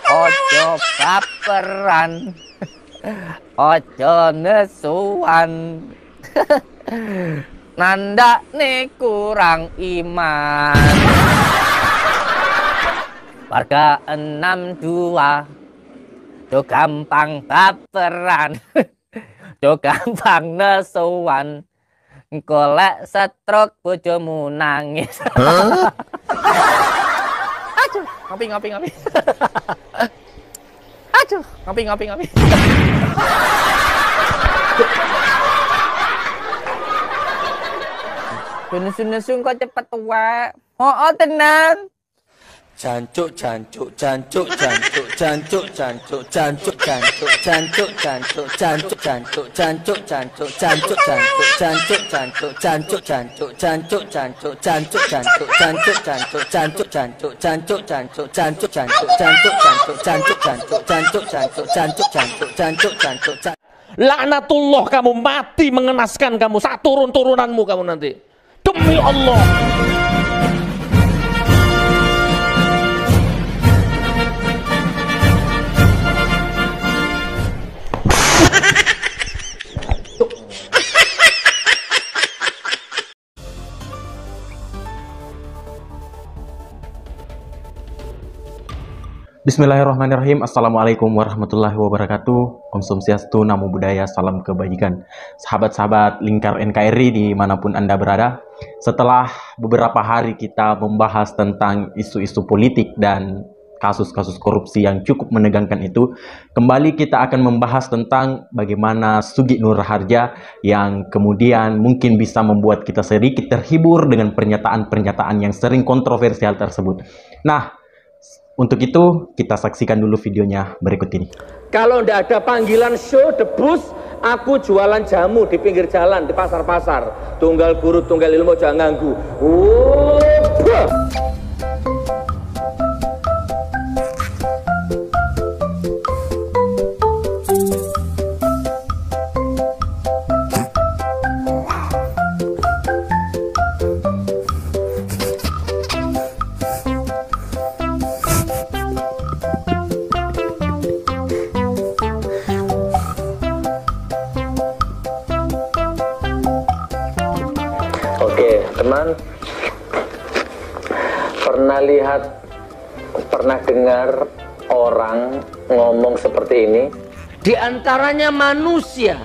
Ojo baperan, ojo nesuan. Nanda nih kurang iman. Warga 62 tuh gampang baperan, tuh gampang nesuan. Golek stroke bojomu nangis. Aduh, ngopi. Aduh, ngopi. Nesu kok cepet tua. Oh, tenan. Jancuk. Laknatullah, kamu mati mengenaskan kamu, sak turun-turunanmu kamu nanti. Demi Allah. Bismillahirrahmanirrahim. Assalamualaikum warahmatullahi wabarakatuh. Om Swastiastu, Namo Buddhaya, salam kebajikan. Sahabat-sahabat lingkar NKRI dimanapun Anda berada, setelah beberapa hari kita membahas tentang isu-isu politik dan kasus-kasus korupsi yang cukup menegangkan itu, kembali kita akan membahas tentang bagaimana Sugih Nur Harja yang kemudian mungkin bisa membuat kita sedikit terhibur dengan pernyataan-pernyataan yang sering kontroversial tersebut. Nah, untuk itu, kita saksikan dulu videonya berikut ini. Kalau ndak ada panggilan show debus, aku jualan jamu di pinggir jalan, di pasar-pasar. Tunggal guru, tunggal ilmu, jangan ganggu. Oke, teman, pernah dengar orang ngomong seperti ini? Di antaranya manusia,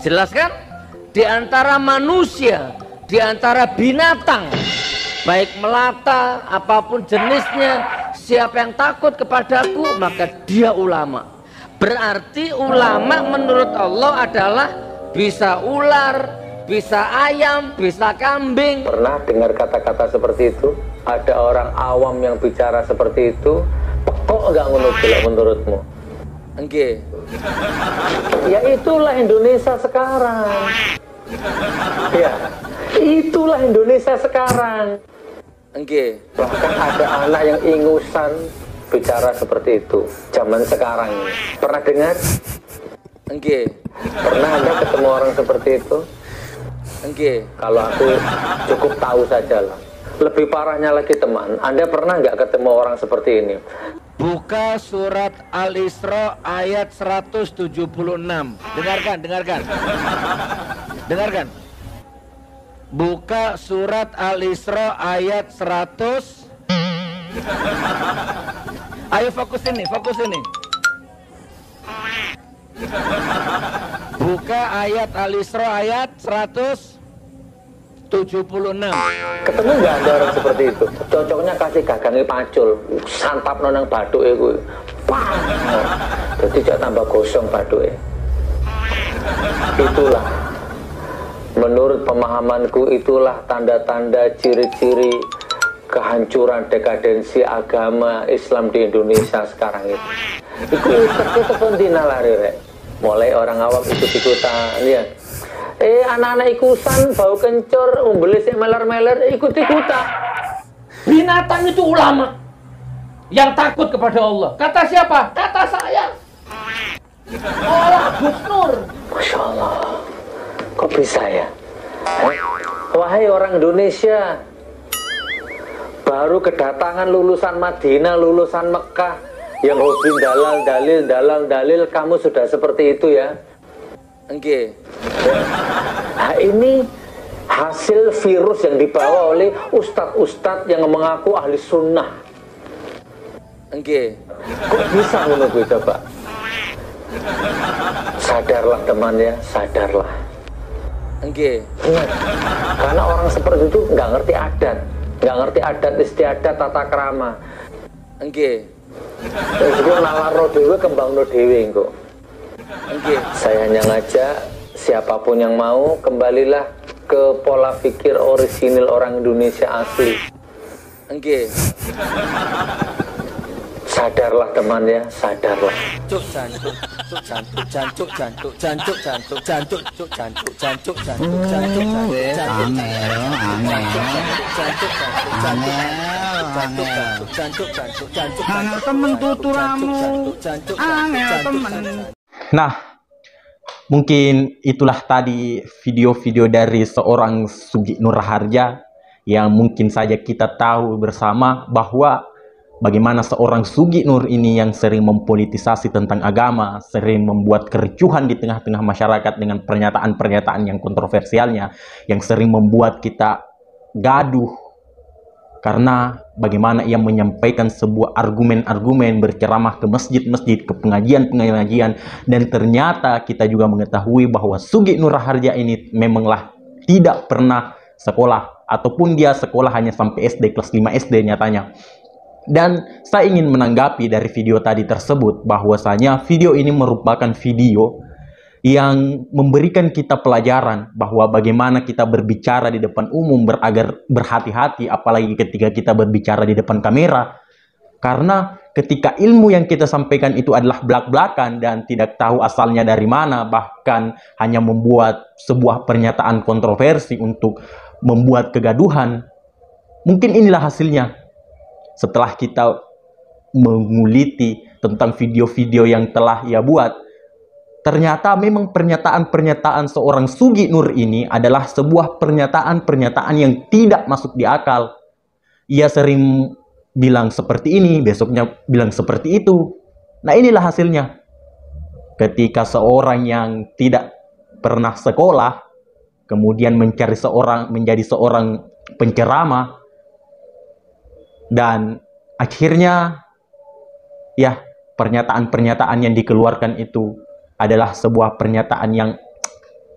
jelas kan? Di antara manusia, di antara binatang, baik melata, apapun jenisnya, siapa yang takut kepadaku, maka dia ulama. Berarti ulama menurut Allah adalah bisa ular, bisa ayam, bisa kambing. Pernah dengar kata-kata seperti itu? Ada orang awam yang bicara seperti itu? Kok nggak ngono menurutmu? Enggak. Ya itulah Indonesia sekarang. Ya, itulah Indonesia sekarang. Enggak. Bahkan ada anak yang ingusan bicara seperti itu zaman sekarang ini. Pernah dengar? Enggak. Pernah Anda ketemu orang seperti itu? Enggak. Kalau aku cukup tahu saja lah. Lebih parahnya lagi teman, Anda pernah nggak ketemu orang seperti ini? Buka surat Al-Isra ayat 176. Dengarkan. Buka surat Al-Isra ayat 100. Ayo fokus ini. Buka ayat Al-Isra ayat 176. Ketemu nggak ada orang seperti itu? Cocoknya kasih gagangi pacul, santap nonang baduk itu, pang, jadi jangan tambah gosong baduk. Itulah, menurut pemahamanku itulah tanda-tanda ciri-ciri kehancuran dekadensi agama Islam di Indonesia sekarang itu. Itu kita kontina lari rek. Mulai orang awam ikut-ikutan, ya. Anak-anak ikutan bau kencur, umbelis yang meler-meler, ikut-ikutan. Binatang itu ulama yang takut kepada Allah. Kata siapa? Kata saya. Oh, Gus Nur. Masya Allah. Kok bisa ya? Wahai orang Indonesia, baru kedatangan lulusan Madinah, lulusan Mekah, yang hobi dalal kamu sudah seperti itu ya. Oke. Nah, ini hasil virus yang dibawa oleh ustadz-ustadz yang mengaku ahli sunnah. Oke. Kok bisa menunggu coba? Sadarlah teman ya, sadarlah. Oke. Ingat, karena orang seperti itu nggak ngerti adat istiadat, tata krama. Oke. Itu nalarno dewe kembangno dewe engko. Oke. Saya hanya ngajak siapapun yang mau, kembalilah ke pola pikir orisinil orang Indonesia asli. Oke. Sadarlah teman ya, sadarlah. Nah, mungkin itulah tadi video-video dari seorang Sugi Nur Raharja yang mungkin saja kita tahu bersama bahwa bagaimana seorang Sugi Nur ini yang sering mempolitisasi tentang agama, sering membuat kericuhan di tengah-tengah masyarakat dengan pernyataan-pernyataan yang kontroversialnya, yang sering membuat kita gaduh karena bagaimana ia menyampaikan sebuah argumen-argumen, berceramah ke masjid-masjid, ke pengajian-pengajian, dan ternyata kita juga mengetahui bahwa Sugi Nur Raharja ini memanglah tidak pernah sekolah, ataupun dia sekolah hanya sampai SD, kelas 5 SD nyatanya. Dan saya ingin menanggapi dari video tadi tersebut bahwasanya video ini merupakan video yang memberikan kita pelajaran bahwa bagaimana kita berbicara di depan umum agar berhati-hati, apalagi ketika kita berbicara di depan kamera. Karena ketika ilmu yang kita sampaikan itu adalah belak-belakan dan tidak tahu asalnya dari mana, bahkan hanya membuat sebuah pernyataan kontroversi untuk membuat kegaduhan, mungkin inilah hasilnya. Setelah kita menguliti tentang video-video yang telah ia buat, ternyata memang pernyataan-pernyataan seorang Sugi Nur ini adalah sebuah pernyataan-pernyataan yang tidak masuk di akal. Ia sering bilang seperti ini, besoknya bilang seperti itu. Nah, inilah hasilnya. Ketika seorang yang tidak pernah sekolah, kemudian menjadi seorang penceramah, dan akhirnya ya pernyataan-pernyataan yang dikeluarkan itu adalah sebuah pernyataan yang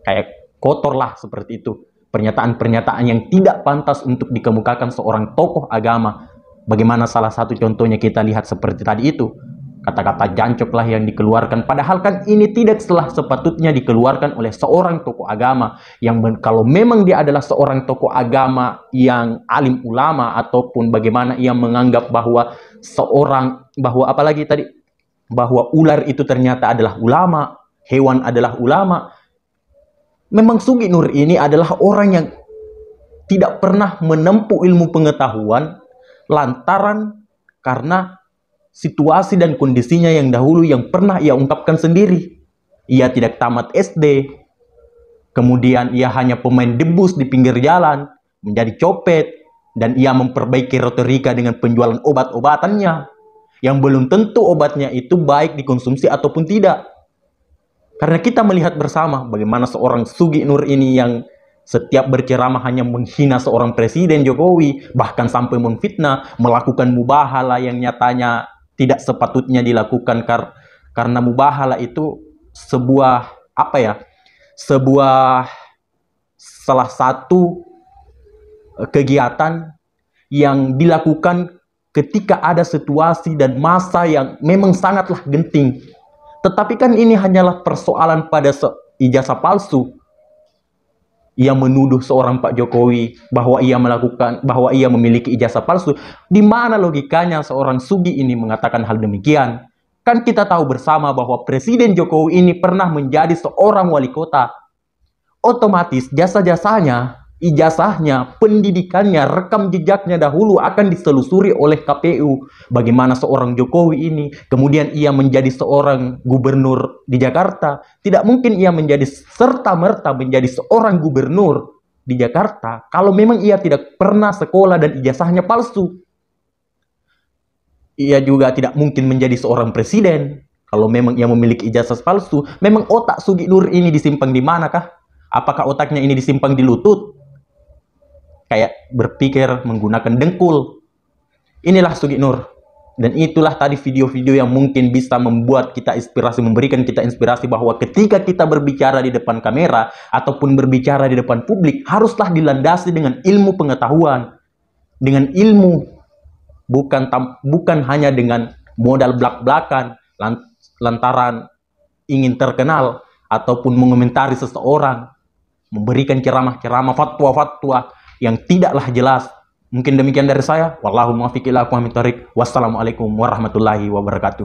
kayak kotor lah, seperti itu. Pernyataan-pernyataan yang tidak pantas untuk dikemukakan seorang tokoh agama. Bagaimana salah satu contohnya kita lihat seperti tadi itu. Kata-kata jancok lah yang dikeluarkan. Padahal kan ini tidak sepatutnya dikeluarkan oleh seorang tokoh agama. Yang kalau memang dia adalah seorang tokoh agama yang alim ulama, ataupun bagaimana ia menganggap bahwa apalagi tadi, bahwa ular itu ternyata adalah ulama, hewan adalah ulama. Memang Sugi Nur ini adalah orang yang tidak pernah menempuh ilmu pengetahuan lantaran karena situasi dan kondisinya yang dahulu yang pernah ia ungkapkan sendiri. Ia tidak tamat SD, kemudian ia hanya pemain debus di pinggir jalan, menjadi copet, dan ia memperbaiki retorika dengan penjualan obat-obatannya, yang belum tentu obatnya itu baik dikonsumsi ataupun tidak. Karena kita melihat bersama bagaimana seorang Sugi Nur ini yang setiap berceramah hanya menghina seorang Presiden Jokowi, bahkan sampai memfitnah, melakukan mubahala yang nyatanya tidak sepatutnya dilakukan, karena mubahala itu sebuah salah satu kegiatan yang dilakukan ketika ada situasi dan masa yang memang sangatlah genting. Tetapi kan ini hanyalah persoalan pada ijazah palsu. Ia menuduh seorang Pak Jokowi bahwa ia memiliki ijazah palsu. Di mana logikanya seorang Sugi ini mengatakan hal demikian? Kan kita tahu bersama bahwa Presiden Jokowi ini pernah menjadi seorang wali kota. Otomatis jasa-jasanya, ijazahnya, pendidikannya, rekam jejaknya dahulu akan diselusuri oleh KPU. Bagaimana seorang Jokowi ini kemudian ia menjadi seorang gubernur di Jakarta. Tidak mungkin ia menjadi serta-merta menjadi seorang gubernur di Jakarta kalau memang ia tidak pernah sekolah dan ijazahnya palsu. ia juga tidak mungkin menjadi seorang presiden. Kalau memang ia memiliki ijazah palsu, memang otak Sugi Nur ini disimpan di manakah? Apakah otaknya ini disimpan di lutut? Kayak berpikir menggunakan dengkul. Inilah Sugi Nur. Dan itulah tadi video-video yang mungkin bisa membuat kita inspirasi, memberikan kita inspirasi bahwa ketika kita berbicara di depan kamera ataupun berbicara di depan publik, haruslah dilandasi dengan ilmu pengetahuan, dengan ilmu, bukan hanya dengan modal belak-belakan lantaran ingin terkenal ataupun mengomentari seseorang, memberikan ceramah-ceramah, fatwa-fatwa yang tidaklah jelas. Mungkin demikian dari saya. Wallahu muwaffiq ila aqwamit thoriq. Wassalamualaikum warahmatullahi wabarakatuh.